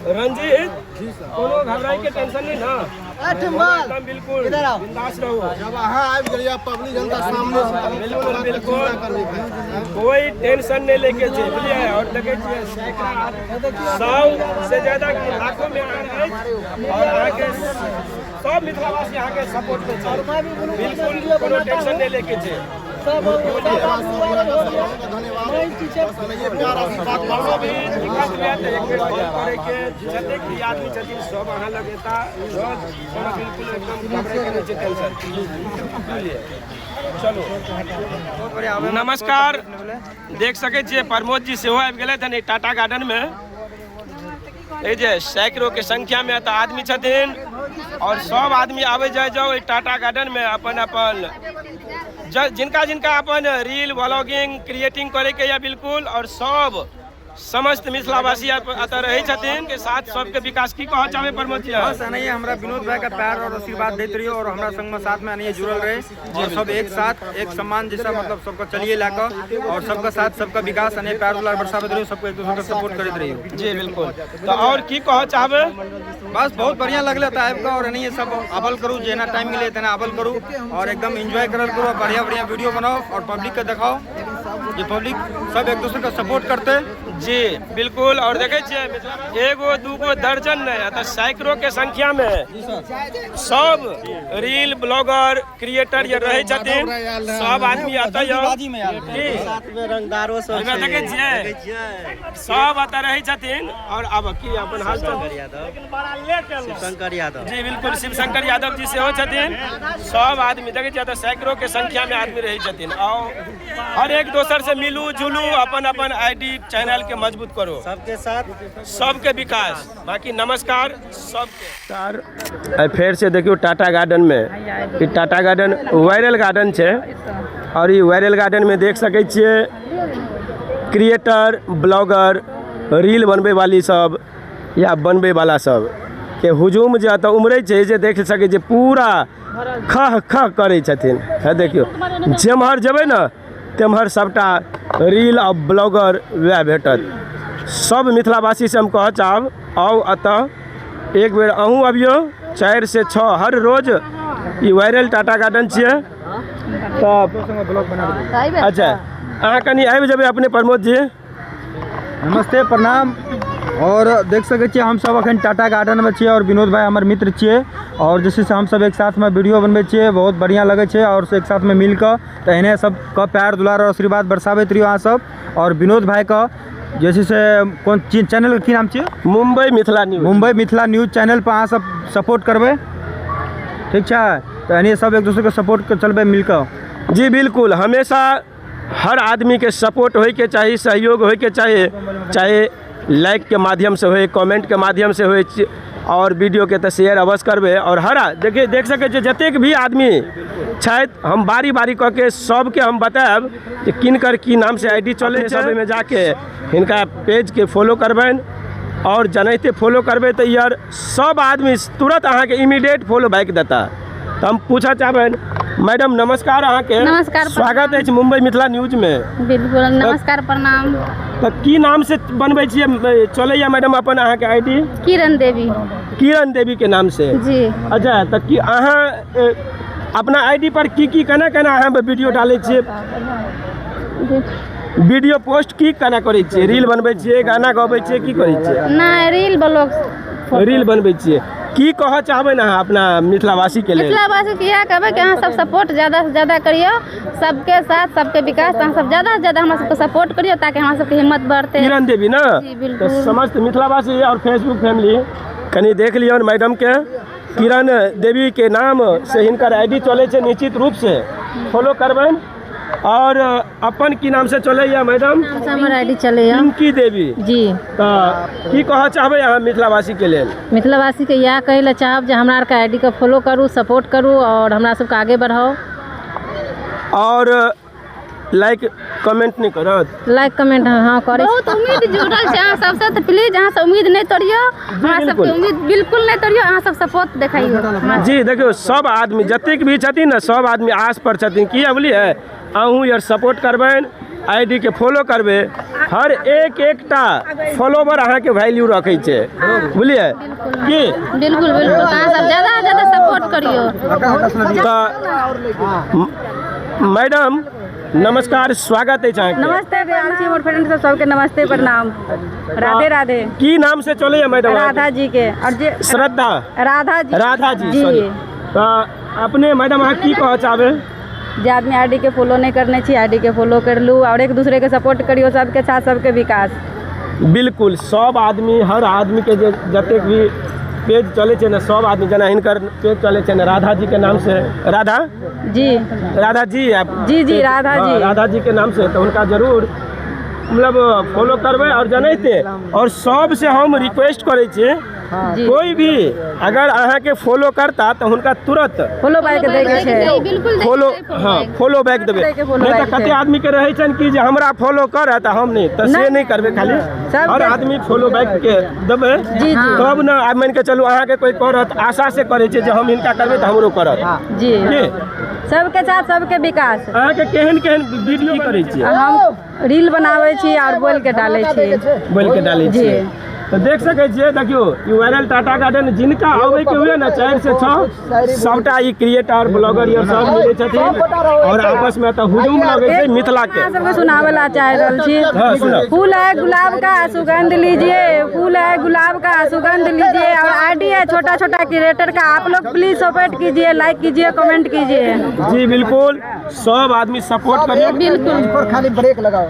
रंजीत कोनो घबराई के टेंशन नहीं ना, एकदम बिल्कुल बिंदास रहो। जब अहाँ आबि गेलियै पब्लिक जनता सामने से बिल्कुल बिल्कुल कोई टेंशन नहीं लेके छै बुझलिए। और देखे छियै 100 से ज्यादा लाखों में आ रहे और आगे सब मिथिलावासी यहाँ के सपोर्ट में छै, बिल्कुल कोनो टेंशन नहीं लेके छै। जतेक भी आदमी छथिन सब अहाँ लगेता बिल्कुल एकदम चलो। नमस्कार, देख सके छियै प्रमोद जी सेहो आबि गेलथि हन टाटा गार्डन में। सैकड़ों के संख्या में तो आदमी छथिन और सब आदमी आवे जाए जाओ टाटा गार्डन में अपन अपन जिनका जिनका अपन रील व्लॉगिंग क्रिएटिंग करे के या बिल्कुल। और सब समस्त मिथिलावासी अतः रहे छथिन के साथ सबके विकास की कह चाहे प्रमोद जी। बस नहीं हमरा विनोद भाई का प्यार और आशीर्वाद देते रहिए और हमरा संग में साथ में नहीं जुड़ल रहे और सब एक साथ एक सम्मान जैसा मतलब सबका चलिए लाकर और सबका साथ सबका विकास अने प्यार दुलार बरसावत रहिए, सबको एक दूसरे का सपोर्ट करते रहिए। जी बिल्कुल। तो और की कह चाहबे? बस बहुत बढ़िया लगल टाइप का और नहीं सब अबल करूँ जेना टाइम मिले तना अबल करूँ और एकदम एंजॉय करल करो, बढ़िया बढ़िया वीडियो बनाओ और पब्लिक को दिखाओ, ये पब्लिक सब एक दूसरे का सपोर्ट करते। जी बिल्कुल। और देखे एगो दूगो दर्जन नहीं तो सैकड़ों के संख्या में सब रील ब्लॉगर क्रिएटर ये रहे छथिन, सब आदमी आता सब आता रहे छथिन। और अब की अपन हाल शंकर यादव जी बिल्कुल शिव शंकर यादव जी से हो छथिन, सब आदमी देखे तो सैकड़ों के संख्या में आदमी रहे छथिन। और हर एक दोसर से मिलू जुलू अपन अपन आईडी चैनल के मजबूत करो, सबके साथ सबके विकास। बाकी नमस्कार सबके। फिर से देखियो टाटा गार्डन में, टाटा गार्डन वायरल गार्डन है और ये वायरल गार्डन में देख सके छिए क्रिएटर ब्लॉगर रील बनबे वाली सब या बनबे वाला सब के हुजूम जो तो उमरे छै जे देख सके जे पूरा खह खह करे छथिन। है देखियो जेम्हर जेबै ना तेम्हर सबटा रील और ब्लॉगर वह भेटत। सब मिथिलावासी से हम कह चाहब आओ अतः एक बेर अहूँ अबियो 4 से 6 हर रोज ये वायरल टाटा गार्डन छिए। तब अच्छा अहाँ कनी आबि जेबै अपने प्रमोद जी। नमस्ते प्रणाम। और देख सके छिए हम सब अखन टाटा गार्डन में छिए और विनोद भाई हमारे मित्र छिए और जैसे हम सब एक साथ में वीडियो बनबे छिए, बहुत बढ़िया लगे छे और एक साथ में मिलकर तो इन्हें सबका प्यार दुलार और आशीर्वाद बरसाबैत रहियो अहाँ सब। और विनोद भाई का जैसे से कौन चैनल की नाम छे? मुंबई मिथिला न्यूज चैनल पर अहाँ सब सपोर्ट करबे, ठीक है? तो इन्हें सब एक दूसरे को सपोर्ट कर चलबे मिलकर। जी बिल्कुल, हमेशा हर आदमी के सपोर्ट होय के चाहिए, सहयोग होय के चाहिए, चाहे लाइक के माध्यम से होए, कमेंट के माध्यम से होए और वीडियो के तो शेयर अवश्य करबे। और हरा देखिए देख सके जतेक भी आदमी छथि हम बारी बारी कह के सबके हम बताएब कि किनकर की नाम से आईडी चले सब में जाके हिनका पेज के फॉलो करबनि और जनैते फॉलो करबे तो यार सब आदमी तुरंत अहाँ के इमीडिएट फॉलो बैक देता। तो हम पूछा चाहबनि मैडम नमस्कार, अहाँ के नमस्कार, स्वागत है मुंबई मिथिला न्यूज में। बिल्कुल नमस्कार प्रणाम। तो की नाम से बनबे छिए चले मैडम अपन अहाँ के आईडी? किरण देवी के नाम से जी। अच्छा तो कि अहाँ अपना आईडी पर की केना अहाँ वीडियो डाले छिए, वीडियो पोस्ट की केना करे छिए? रील बनबे छिए, गाना गाबै छिए, की करे छिए? नहीं रील ब्लॉग रील बनबे छिए। की कह चाहबे ना अपना मिथिलावासी के लिए? मिथिलावासी के यह कहबे कि अहाँ सब सपोर्ट ज़्यादा से ज़्यादा करियो, सबके साथ सबके विकास अहाँ सब ज़्यादा से ज़्यादा हमारे सबको सपोर्ट करियो ताकि हमारे सबके हिम्मत बढ़ते। किरण देवी ना तो समस्त मिथिलावासी और फेसबुक फैमिली कनी देख लियो मैडम के किरण देवी के नाम से हिनकर आईडी चले छे, निश्चित रूप से फॉलो करबन। और अपन की नाम से चले या मैडम? हमारा आईडी चले पिंकी देवी जी। तो की कह चाहबे यहाँ मिथिलावासी के लिए? मिथिलावासी के यह कहे ला चाहब जे हमरा के आईडी को फॉलो करूँ, सपोर्ट करूँ और हमरा सबके आगे बढ़ाओ। और लाइक कमेंट नहीं करत? लाइक कमेंट हाँ करे। बहुत उम्मीद जुड़ल छै अहाँ सबसे, तो प्लीज अहाँ सब उम्मीद नहीं तोड़ियो, हमरा सबके उम्मीद बिल्कुल नहीं तोड़ियो, अहाँ सब सपोर्ट देखाइयो। जी देखियो सब आदमी जतेक भी छथिन ना सब आदमी आस पर छथिन, की बोलिए अहूँ यार सपोर्ट करबनि आईडी के फॉलो करबे हर एकटा फॉलोवर अहाँ के वैल्यू रखे छे बुझलिए की बिल्कुल बिल्कुल अहाँ सब ज्यादा ज्यादा सपोर्ट करियो। तो मैडम नमस्कार, स्वागत है अहाँके। नमस्ते प्रियांशी और फ्रेंड सबके नमस्ते प्रणाम, राधे राधे। की नाम से चले मैडम? राधा जी के और जे श्रद्धा राधा जी सॉरी। तो अपने मैडम अहाँ की कह चाहबे? जे आदमी आईडी के फॉलो नहीं करने छी आईडी के फॉलो कर लू और एक दूसरे के सपोर्ट करियो, सबके साथ सबके विकास। बिल्कुल सब आदमी हर आदमी के जतेक भी पेज चले छे ना सब आदमी जना हिनकर पेज चले छे ना राधा जी के नाम से राधा जी आप जी राधा जी राधा जी के नाम से तो उनका जरूर मतलब फॉलो करबे और जनैते। और सब से हम रिक्वेस्ट करे छे कोई भी अगर अहाँ के फॉलो करता तो उनका तुरंत फॉलो बैक देके छे बिल्कुल फॉलो फॉलो बैक देबे। नहीं तो कते आदमी के रहे छन कि जे हमरा फॉलो करत हम नहीं तो से नहीं करबे, खाली हर आदमी फॉलो बैक के देबे तब ना मान के चलू अहाँ के कोई करत आशा से करे छे जे हम इनका करबे तो हमरो करत जी सबके साथ सबके विकास। अहाँ के केहन केहन वीडियो करे छी? हम रील बनावे छी और बोल के डाले छी तो देख सके छिए। देखियो ई वायरल टाटा गार्डन जिनका आवे के हुए ना 4 से 6 सबटा ई क्रिएटर ब्लॉगर ये सब मिले छथिन और आपस में तो हुजूम लगे छै मिथिला के। सबके सुनावेला चाह रहल छी। फूल है गुलाब का सुगंध लीजिए, फूल है गुलाब का सुगंध लीजिए और आईडी है छोटा छोटा क्रिएटर का, आप लोग प्लीज सपोर्ट कीजिए, लाइक कीजिए, कमेंट कीजिए। जी बिल्कुल सब आदमी सपोर्ट करिए। बिल्कुल खाली ब्रेक लगाओ।